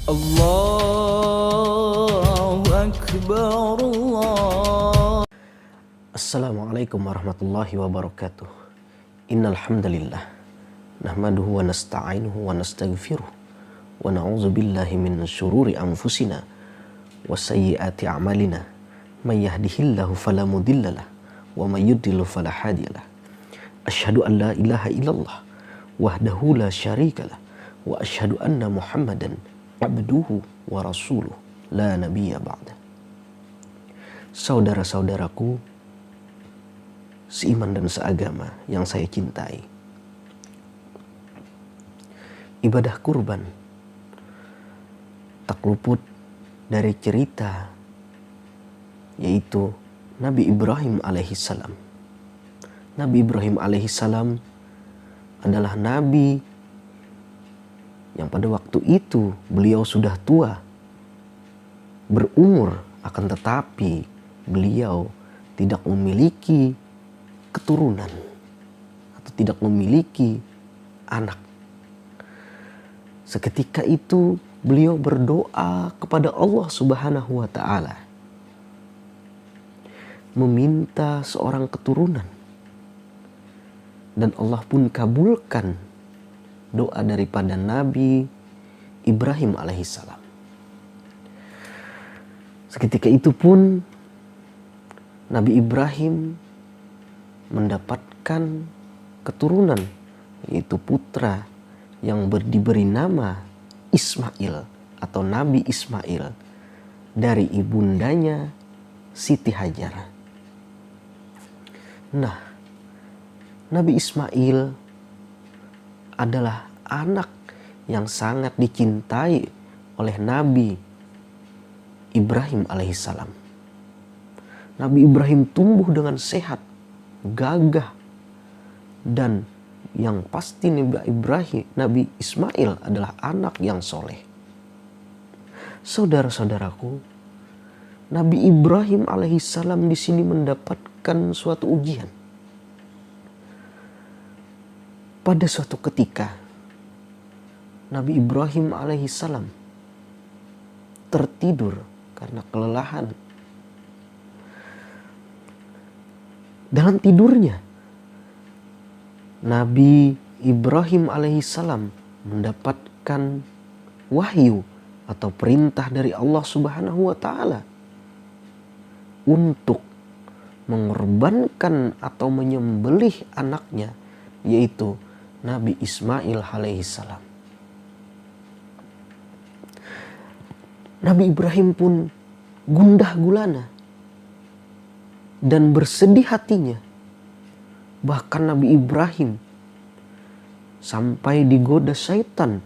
Allahu Akbar Allah. Assalamualaikum warahmatullahi wabarakatuh. Innal hamdalillah nahmaduhu wa nasta'inuhu wa nastaghfiruh wa na'udzu billahi min syururi anfusina wa sayyiati a'malina. May yahdihillahu fala mudhillalah wa may yudlil fala hadiyalah. Asyhadu an la ilaha illallah wahdahu la syarikalah wa asyhadu anna Muhammadan abduhu wa rasuluh la nabiyya ba'da. Saudara-saudaraku seiman dan seagama yang saya cintai, ibadah kurban tak luput dari cerita, yaitu Nabi Ibrahim alaihissalam. Nabi Ibrahim alaihissalam adalah nabi yang pada waktu itu beliau sudah tua, berumur, akan tetapi beliau tidak memiliki keturunan atau tidak memiliki anak. Seketika itu beliau berdoa kepada Allah Subhanahu wa Ta'ala, meminta seorang keturunan, dan Allah pun kabulkan doa daripada Nabi Ibrahim alaihissalam. Seketika itu pun Nabi Ibrahim mendapatkan keturunan, yaitu putra yang diberi nama Ismail atau Nabi Ismail dari ibundanya Siti Hajar. Nah, Nabi Ismail adalah anak yang sangat dicintai oleh Nabi Ibrahim alaihissalam. Nabi Ibrahim tumbuh dengan sehat, gagah, dan yang pasti Nabi Ismail adalah anak yang soleh. Saudara-saudaraku, Nabi Ibrahim alaihissalam di sini mendapatkan suatu ujian. Pada suatu ketika, Nabi Ibrahim alaihissalam tertidur karena kelelahan. Dalam tidurnya, Nabi Ibrahim alaihissalam mendapatkan wahyu atau perintah dari Allah Subhanahu wa Ta'ala untuk mengorbankan atau menyembelih anaknya, yaitu Nabi Ismail alaihissalam. Nabi Ibrahim pun gundah gulana dan bersedih hatinya. Bahkan Nabi Ibrahim sampai digoda syaitan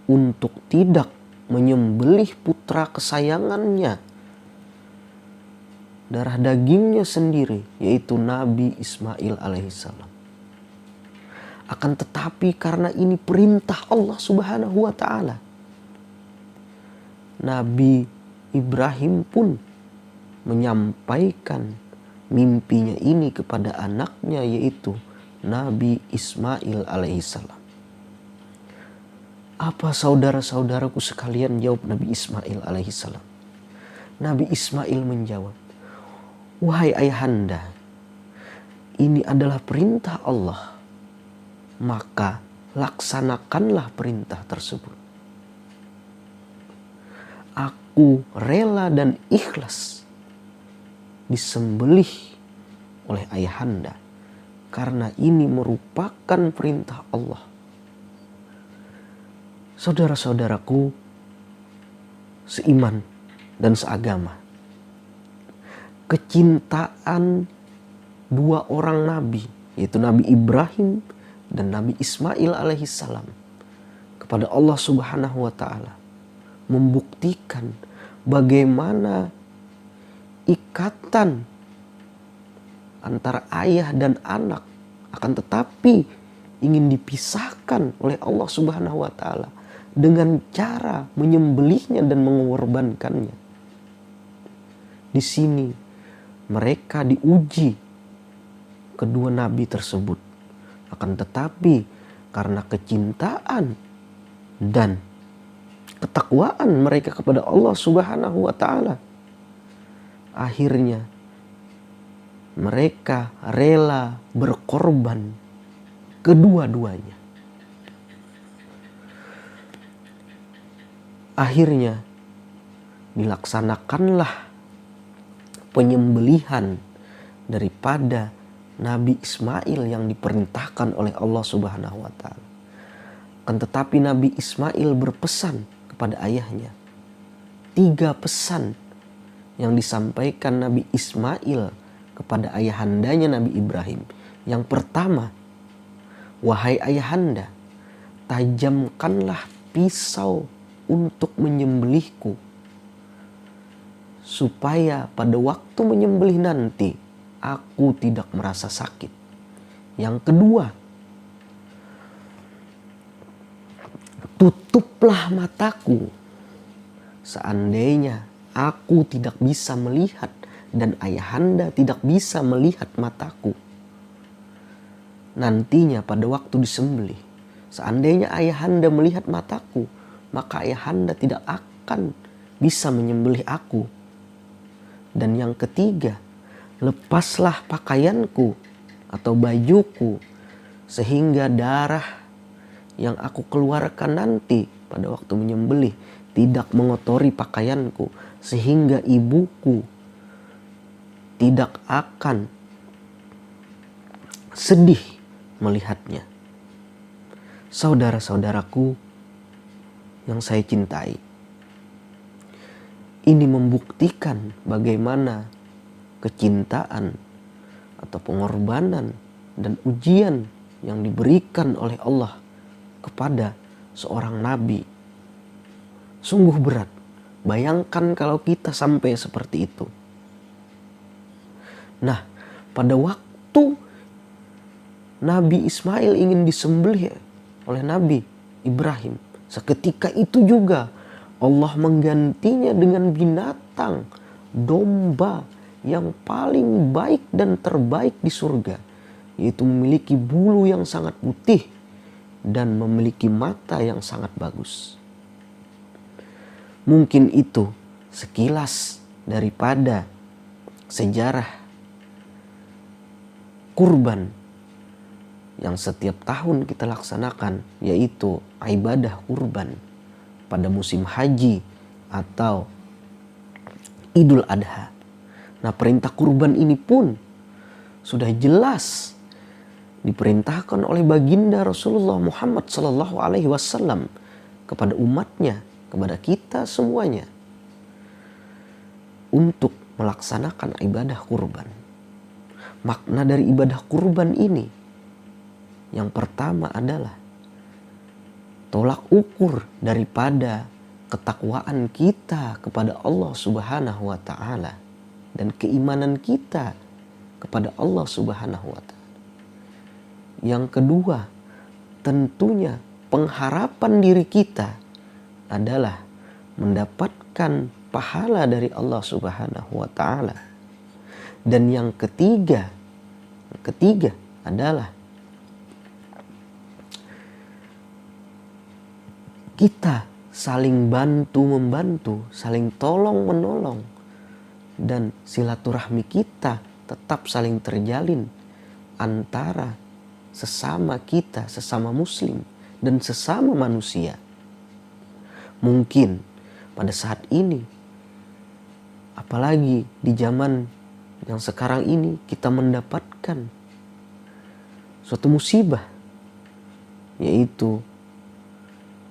untuk tidak menyembelih putra kesayangannya, darah dagingnya sendiri, yaitu Nabi Ismail alaihissalam. Akan tetapi karena ini perintah Allah Subhanahu wa Ta'ala, Nabi Ibrahim pun menyampaikan mimpinya ini kepada anaknya, yaitu Nabi Ismail alaihissalam. Apa saudara-saudaraku sekalian jawab Nabi Ismail alaihissalam? Nabi Ismail menjawab, "Wahai ayahanda, ini adalah perintah Allah, maka laksanakanlah perintah tersebut. Aku rela dan ikhlas disembelih oleh ayahanda karena ini merupakan perintah Allah." Saudara-saudaraku seiman dan seagama, kecintaan dua orang nabi, yaitu Nabi Ibrahim dan Nabi Ismail alaihissalam kepada Allah Subhanahu wa Ta'ala membuktikan bagaimana ikatan antara ayah dan anak akan tetapi ingin dipisahkan oleh Allah Subhanahu wa Ta'ala dengan cara menyembelihnya dan mengorbankannya. Di sini mereka diuji, kedua nabi tersebut. Akan tetapi karena kecintaan dan ketakwaan mereka kepada Allah Subhanahu wa Ta'ala. Akhirnya mereka rela berkorban kedua-duanya. Akhirnya dilaksanakanlah penyembelihan daripada Nabi Ismail yang diperintahkan oleh Allah Subhanahu wa Ta'ala. Kan tetapi Nabi Ismail berpesan kepada ayahnya. 3 pesan yang disampaikan Nabi Ismail kepada ayahandanya Nabi Ibrahim. Yang pertama, wahai ayahanda, tajamkanlah pisau untuk menyembelihku, supaya pada waktu menyembelih nanti aku tidak merasa sakit. Yang kedua, tutuplah mataku seandainya aku tidak bisa melihat dan ayahanda tidak bisa melihat mataku. Nantinya pada waktu disembelih, seandainya ayahanda melihat mataku, maka ayahanda tidak akan bisa menyembelih aku. Dan yang ketiga, lepaslah pakaianku atau bajuku, sehingga darah yang aku keluarkan nanti pada waktu menyembelih tidak mengotori pakaianku, sehingga ibuku tidak akan sedih melihatnya. Saudara-saudaraku yang saya cintai, ini membuktikan bagaimana kecintaan atau pengorbanan dan ujian yang diberikan oleh Allah kepada seorang nabi. Sungguh berat. Bayangkan kalau kita sampai seperti itu. Nah, pada waktu Nabi Ismail ingin disembelih oleh Nabi Ibrahim, seketika itu juga Allah menggantinya dengan binatang domba yang paling baik dan terbaik di surga, yaitu memiliki bulu yang sangat putih dan memiliki mata yang sangat bagus. Mungkin itu sekilas daripada sejarah kurban yang setiap tahun kita laksanakan, yaitu ibadah kurban pada musim haji atau Idul Adha. Nah, perintah kurban ini pun sudah jelas diperintahkan oleh baginda Rasulullah Muhammad SAW kepada umatnya, kepada kita semuanya, untuk melaksanakan ibadah kurban. Makna dari ibadah kurban ini yang pertama adalah tolak ukur daripada ketakwaan kita kepada Allah Subhanahu wa Ta'ala dan keimanan kita kepada Allah Subhanahu wa Ta'ala. Yang kedua, tentunya pengharapan diri kita adalah mendapatkan pahala dari Allah Subhanahu wa Ta'ala. Dan yang ketiga adalah kita saling bantu-membantu, saling tolong-menolong, dan silaturahmi kita tetap saling terjalin antara sesama kita, sesama muslim dan sesama manusia. Mungkin pada saat ini, apalagi di zaman yang sekarang ini, kita mendapatkan suatu musibah, yaitu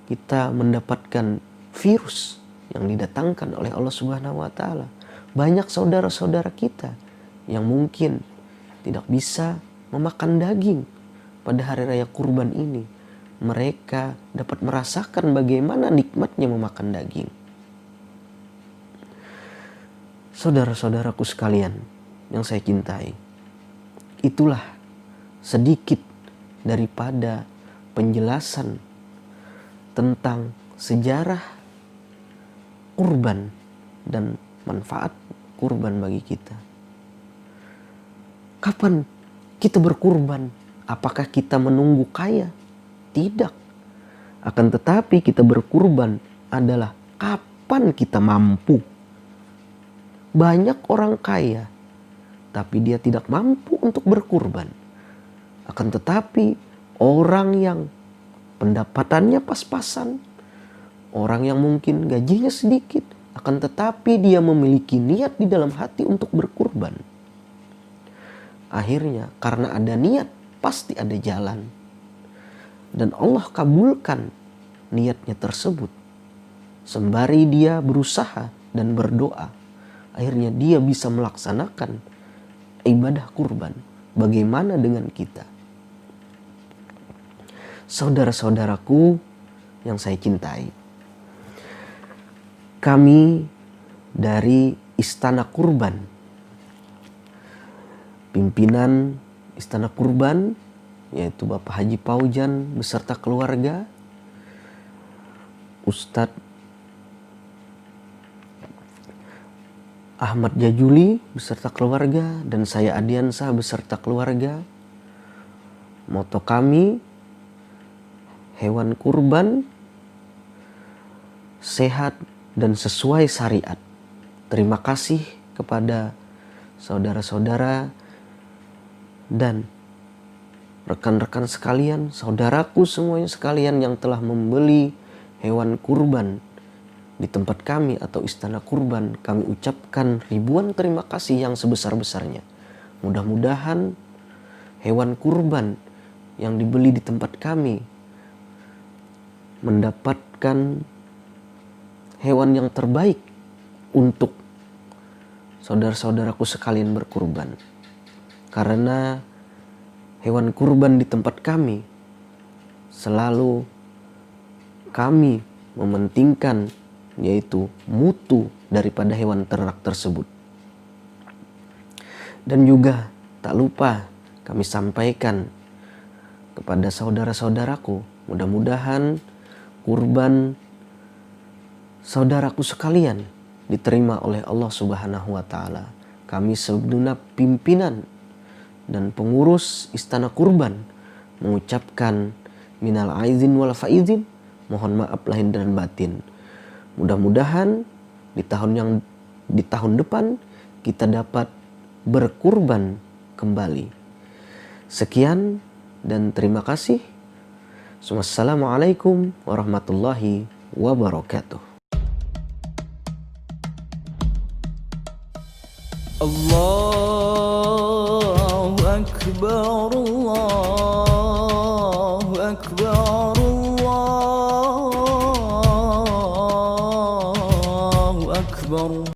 kita mendapatkan virus yang didatangkan oleh Allah Subhanahu wa Ta'ala. Banyak saudara-saudara kita yang mungkin tidak bisa memakan daging pada hari raya kurban ini. Mereka dapat merasakan bagaimana nikmatnya memakan daging. Saudara-saudaraku sekalian yang saya cintai, itulah sedikit daripada penjelasan tentang sejarah kurban dan manfaat kurban bagi kita. Kapan kita berkurban? Apakah kita menunggu kaya? Tidak. Akan tetapi kita berkurban adalah kapan kita mampu. Banyak orang kaya, tapi dia tidak mampu untuk berkurban. Akan tetapi orang yang pendapatannya pas-pasan, orang yang mungkin gajinya sedikit, akan tetapi dia memiliki niat di dalam hati untuk berkurban. Akhirnya karena ada niat, pasti ada jalan. Dan Allah kabulkan niatnya tersebut. Sembari dia berusaha dan berdoa, akhirnya dia bisa melaksanakan ibadah kurban. Bagaimana dengan kita? Saudara-saudaraku yang saya cintai, kami dari Istana Kurban, pimpinan Istana Kurban, yaitu Bapak Haji Paujan beserta keluarga, Ustadz Ahmad Jajuli beserta keluarga, dan saya Adiansah beserta keluarga. Moto kami, hewan kurban sehat dan sesuai syariat. Terima kasih kepada saudara-saudara dan rekan-rekan sekalian, saudaraku semuanya sekalian yang telah membeli hewan kurban di tempat kami atau Istana Kurban. Kami ucapkan ribuan terima kasih yang sebesar-besarnya. Mudah-mudahan hewan kurban yang dibeli di tempat kami mendapatkan hewan yang terbaik untuk saudara-saudaraku sekalian berkurban. Karena hewan kurban di tempat kami selalu kami mementingkan, yaitu mutu daripada hewan ternak tersebut. Dan juga tak lupa kami sampaikan kepada saudara-saudaraku, mudah-mudahan kurban saudaraku sekalian diterima oleh Allah Subhanahu wa Ta'ala. Kami segenap pimpinan dan pengurus Istana Kurban mengucapkan minal aizin wal faizin, mohon maaf lahir dan batin. Mudah-mudahan di tahun depan kita dapat berkurban kembali. Sekian dan terima kasih. Wassalamualaikum warahmatullahi wabarakatuh. Allahu Akbar, Allahu Akbar, Allahu Akbar.